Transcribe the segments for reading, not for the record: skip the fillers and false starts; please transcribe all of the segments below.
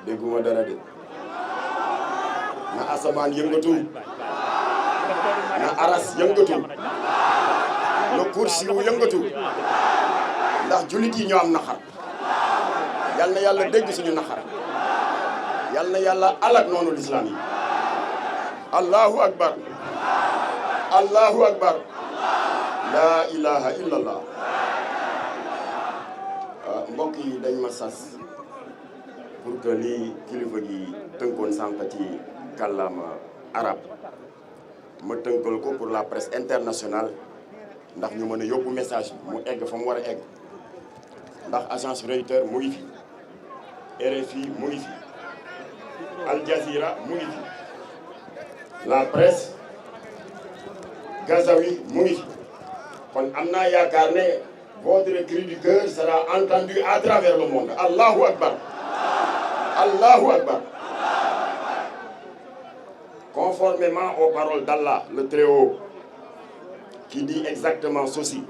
dégguma dara de na asamaan yëngatu na aras yëngatu na kursi yu yëngatu ndax jullit yi ñoo am naxar yal na yàlla dégg suñu naxar yal na yàlla alak noonu lislaam yi allahu akbar allahu akbar la ilaha illallah mbokk yi dañ ma sas pour que lii kilifa gi tënkoon sànq ci kàllaama arab ma tënkal ko pour la presse internationale ndax ñu mën a yóbbu message mu egg fa mu war a egg ndax agence Reuters mu ngi fi RFI mu ngi fi Al Jazeera mu ngi fi la presse gazaoui mu ngi fi kon am naa yaakaar ne votre cri du cœur sera entendu à travers le monde. Allahu Akbar. Allahu Akbar. Conformément aux paroles d'Allah, le Très-Haut, qui dit exactement ceci.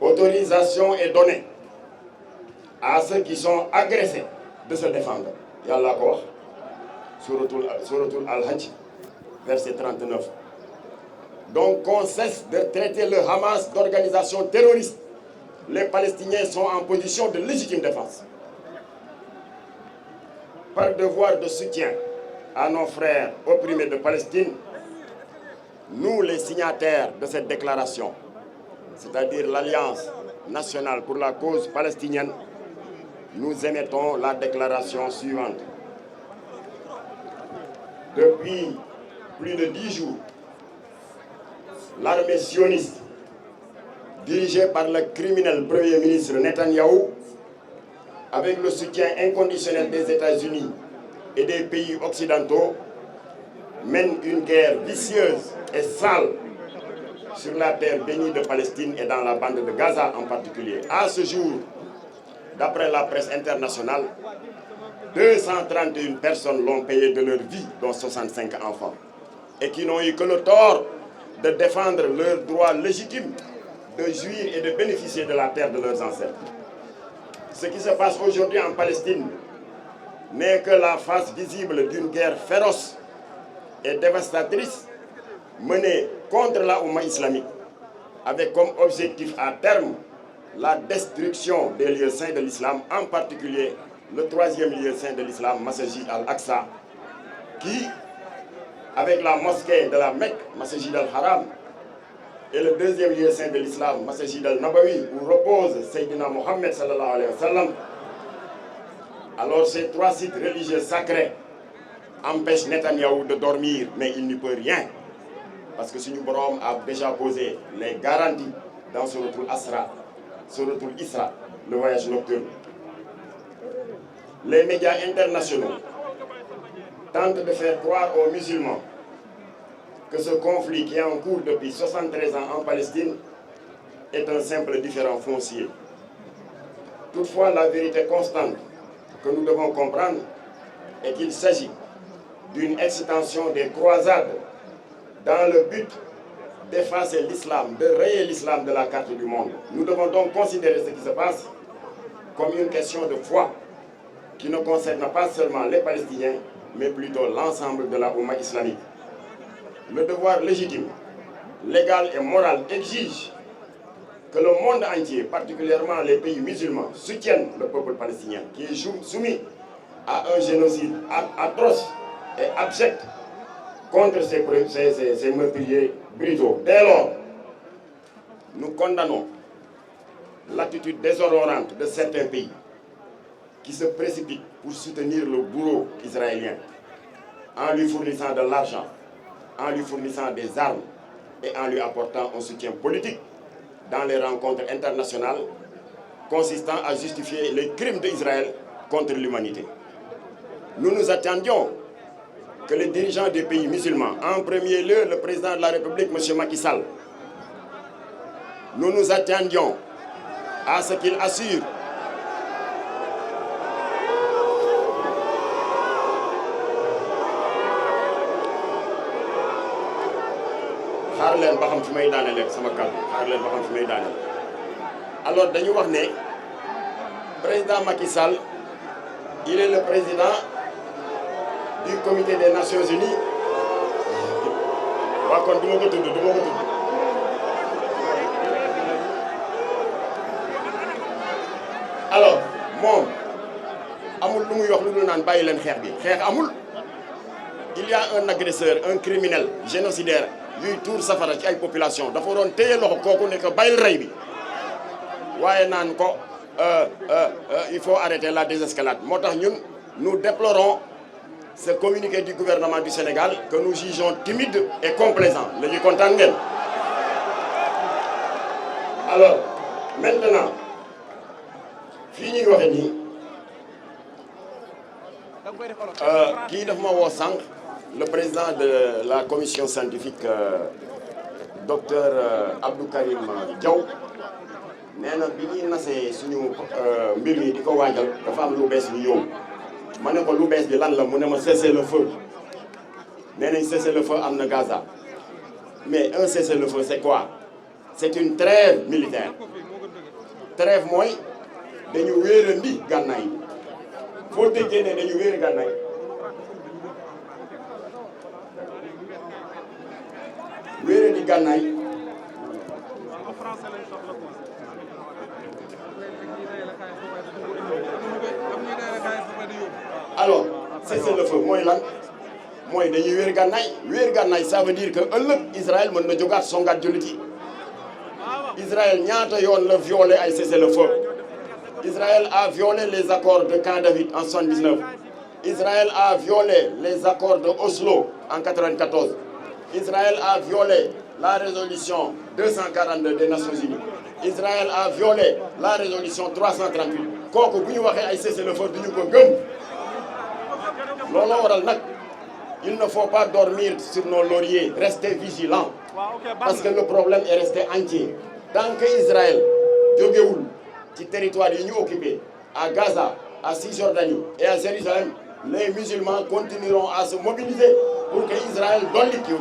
Autorisation est donnée à ceux qui sont agressés de se défendre. Yallah ko wax, Suratul Al-Hajj, verset 39. Donc qu'on cesse de traiter le Hamas d'organisation terroriste. Les Palestiniens sont en position de légitime défense. Par devoir de soutien à nos frères opprimés de Palestine, nous les signataires de cette déclaration, c'est-à-dire l'Alliance nationale pour la cause palestinienne, nous émettons la déclaration suivante. Depuis plus de 10 jours, l'armée sioniste, dirigée par le criminel Premier ministre Netanyahou, avec le soutien inconditionnel des États-Unis et des pays occidentaux, mène une guerre vicieuse et sale sur la terre bénie de Palestine et dans la bande de Gaza en particulier. À ce jour, d'après la presse internationale, 231 personnes l'ont payé de leur vie, dont 65 enfants, et qui n'ont eu que le tort de défendre leur droit légitime de jouir et de bénéficier de la terre de leurs ancêtres. Ce qui se passe aujourd'hui en Palestine n'est que la face visible d'une guerre féroce et dévastatrice menée contre la Oumma islamique, avec comme objectif à terme la destruction des lieux saints de l'islam, en particulier le 3e lieu saint de l'islam, Masjid al-Aqsa, qui, avec la mosquée de la Mecque, Masjid al-Haram, et le 2e lieu saint de l'islam, Masjid al-Nabawi, où repose Sayyidina Mohammed sallallahu alayhi wa sallam. Alors ces 3 sites religieux sacrés empêchent Netanyahou de dormir, mais il n'y peut rien, parce que Seigneur Borom a déjà posé les garanties dans Suratul Isra, le voyage nocturne. Les médias internationaux tentent de faire croire aux musulmans que ce conflit qui est en cours depuis 73 ans en Palestine est un simple différend foncier. Toutefois, la vérité constante que nous devons comprendre est qu'il s'agit d'une extension des croisades dans le but d'effacer l'islam, de rayer l'islam de la carte du monde. Nous devons donc considérer ce qui se passe comme une question de foi qui ne concerne pas seulement les Palestiniens, mais plutôt l'ensemble de la Oumma islamique. Le devoir légitime, légal et moral exige que le monde entier, particulièrement les pays musulmans, soutiennent le peuple palestinien qui est soumis à un génocide atroce et abject contre ces meurtriers brutaux. Dès lors, nous condamnons l'attitude déshonorante de certains pays qui se précipitent pour soutenir le bourreau israélien en lui fournissant de l'argent, en lui fournissant des armes et en lui apportant un soutien politique dans les rencontres internationales consistant à justifier les crimes d'Israël contre l'humanité. Nous nous attendions que les dirigeants des pays musulmans, en premier lieu le président de la République, M. Macky Sall, nous nous attendions à ce qu'il assure xaar leen ba xam fi may daaneel ak sama kàddu xaar leen ba xam fi may daaneel alors dañu wax ne président Macky Sall il est le président du comité des Nations Unies. waa kon du ma ko tudd alors moom amul lu muy wax lu dul naan bàyyi leen xeex bi xeex amul. il y a un agresseur un criminel génocidaire yuy tuur safara ci ay population dafa doon téye loxo kooku ne ko bàyyil rey bi waaye naan ko il faut arrêter la désescalade moo tax ñun nous déplorons ce communiqué du gouvernement du Sénégal que nous jugeons timide et complaisant léegi kontaan ngeen. alors maintenant fii ñuy waxe nii kii daf ma woo sànq le président de la commission scientifique docteur Abdou Karim Diaw nee na bi ñuy nasee suñu mbir mi di ko waajal dafa am lu bees lu ñëw ma ne ko lu bees bi lan la mu ne ma cessez-le-feu nee nañ cessez-le-feu am na Gaza mais un cessez-le-feu c'est quoi c'est une trêve militaire trêve mooy dañu wéerandi gànnaay bi foo déggee ne dañu wéeri gànnaay wéerandi gànnaay alors cessez-le-feu mooy lan mooy dañuy wéer gànnaay ça veut dire que ëllëg Israël mën na jógaat songaat jullit yi Israël ñaata yoon la violé ay cessez-le-feu Israël a violé les accords de Camp David en 79 Israël a violé les accords de Oslo en 94 Israël a violé la résolution 242 des Nations Unies Israël a violé la résolution 338 kooku bu ñu waxee ay cessez-le-feu du ñu ko gëm looloo waral nag il ne faut pas dormir sur nos lauriers rester vigilants parce que le problème est resté entier tant que Israël jógewul ci territoire yi ñu occupé à Gaza à Cisjordanie et à Jérusalem les musulmans continueront à se mobiliser pour que Israël dolli kiw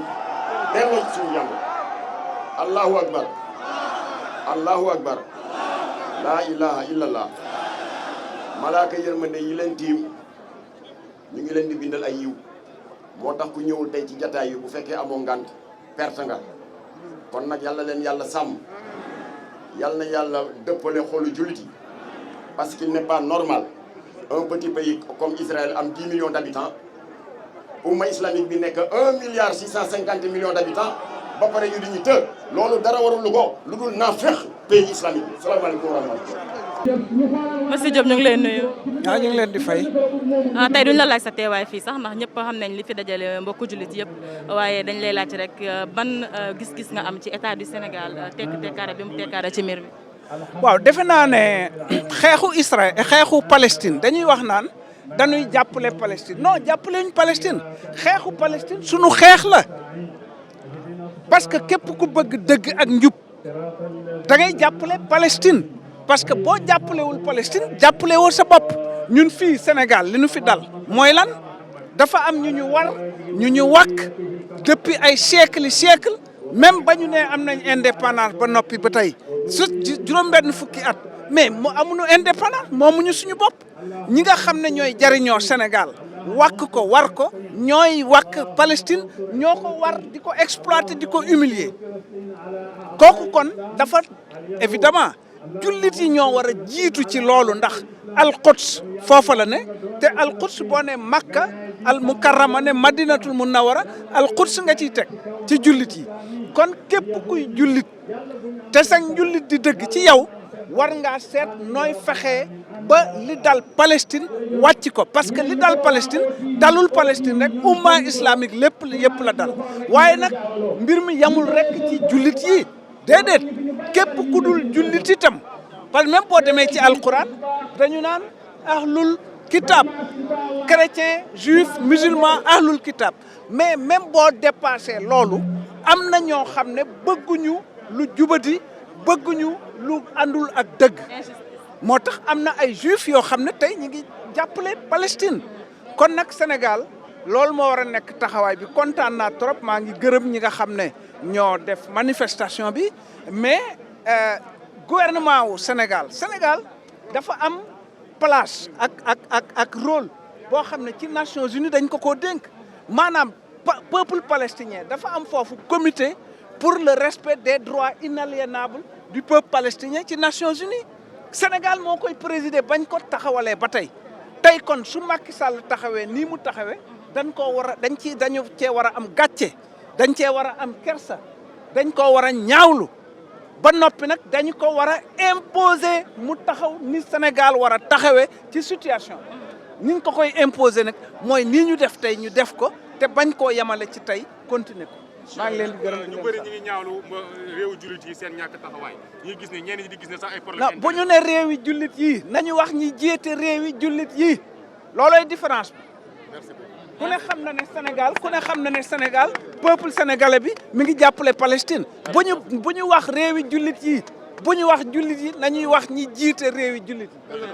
delloo ci suñu yàlla allahu akbar allahu akbar la ilaha illallah malaaka yërmande yi leen tiim ñu ngi leen di bindal ay yiw moo tax ku ñëwul tey ci jataay yi bu fekkee amoo ngant perte nga kon nag yàlla leen yàlla sàmm yàlla na yàlla dëppale xolu jullit yi parce qu'il n'est pas normal un petit pays comme Israël am 10 millions d'habitants umma islamique bi nekk 1,650 millions d'habitants ba pare ñu di ñu të loolu dara warul lu ko lu dul naafeq pays islamique bi salaamaaleykum wa rahmatulah. monsieur Diop ñu ngi leen nuyu. waaw ñu ngi leen di fay. tey duñ la laaj sa teewaay fii sax ndax ñëpp xam nañ li fi dajale mbokku jullit yëpp waaye dañ lay laaj rek ban gis-gis nga am ci état du Sénégal tekkaare bi mu tekkaare ci mbir mi. waaw defe naa ne xeexu Israël xeexu Palestine dañuy wax naan dañuy jàppale Palestine non jàppale ñu Palestine xeexu Palestine sunu xeex la parce que képp ku bëgg dëgg ak njub da ngay jàppale Palestine. parce que boo jàppalewul Palestine jàppale woo sa bopp ñun fii Sénégal li ñu fi dal mooy lan dafa am ñu ñu wàkk depuis ay siècle même ba ñu ne am nañ indépendance ba noppi ba tey juróom-benn fukki at mais mu amuñu indépendance moomuñu suñu bopp ñi nga xam ne ñooy jariñoo Sénégal wàkk ko war ko ñooy wàkk Palestine ñoo ko war di ko exploiter di ko humilier kooku kon dafa évidemment jullit yi ñoo war a jiitu ci loolu ndax al-Quds foofa la ne te al-Quds boo ne Makka al mukarrama ne Madinatul Munawwara al-Quds nga ciy teg ci jullit yi kon képp kuy jullit te sax jullit di dëgg ci yow war ngaa seet nooy fexee ba li dal Palestine wàcc ko parce que li dal Palestine dalul Palestine rek umma islamique yëpp la dal waaye nag mbir mi yamul rek ci jullit yi déedéet képp ku dul jullit itam parce que même boo demee ci alquran dañu naan ahlul kitab chrétien juif musulman ahlul kitab mais même boo dépassé loolu am na ñoo xam ne bëgguñu lu jubati bëgguñu lu àndul ak dëgg moo tax am na ay juif yoo xam ne tey ñu ngi jàppale Palestine kon nag Sénégal loolu moo war a nekk taxawaay bi kontaan naa trop maa ngi gërëm ñi nga xam ne ñoo def manifestation bi mais gouvernement wu Sénégal dafa am place ak rôle boo xam ne ci Nations Unies dañ ko koo dénk maanaam peuple palestinien dafa am foofu comité pour le respect des droits inaliénables du peuple palestinien ci Nations Unies Sénégal moo koy présider bañ ko taxawalee ba tey kon su Macky Sall taxawee nii mu taxawee dañu cee war a am gàcce dañ cee war a am kersa dañ ko war a ñaawlu ba noppi nag dañu ko war a imposer mu taxaw ni Sénégal war a taxawee ci situation ni ñu ko koy imposer nag mooy nii ñu def tey ñu def ko te bañ koo yemale ci tey continuer ko. maa ngi leen di gërëm ñu bëri ñu ngi ñaawlu réewu jullit yi seen ñàkk taxawaay ñi gis ne ñenn ñi di gis ne sax ay problème. non bu ñu ne réewi jullit yi nañu wax ñi jiite réewi jullit yi loolooy différence bi. merci beaucoup. ku ne xam na ne Sénégal peuple sénégalais bi mi ngi jàppale Palestine bu ñu wax réewi jullit yi bu ñu wax jullit yi nañuy wax ñi jiite réewi jullit yi.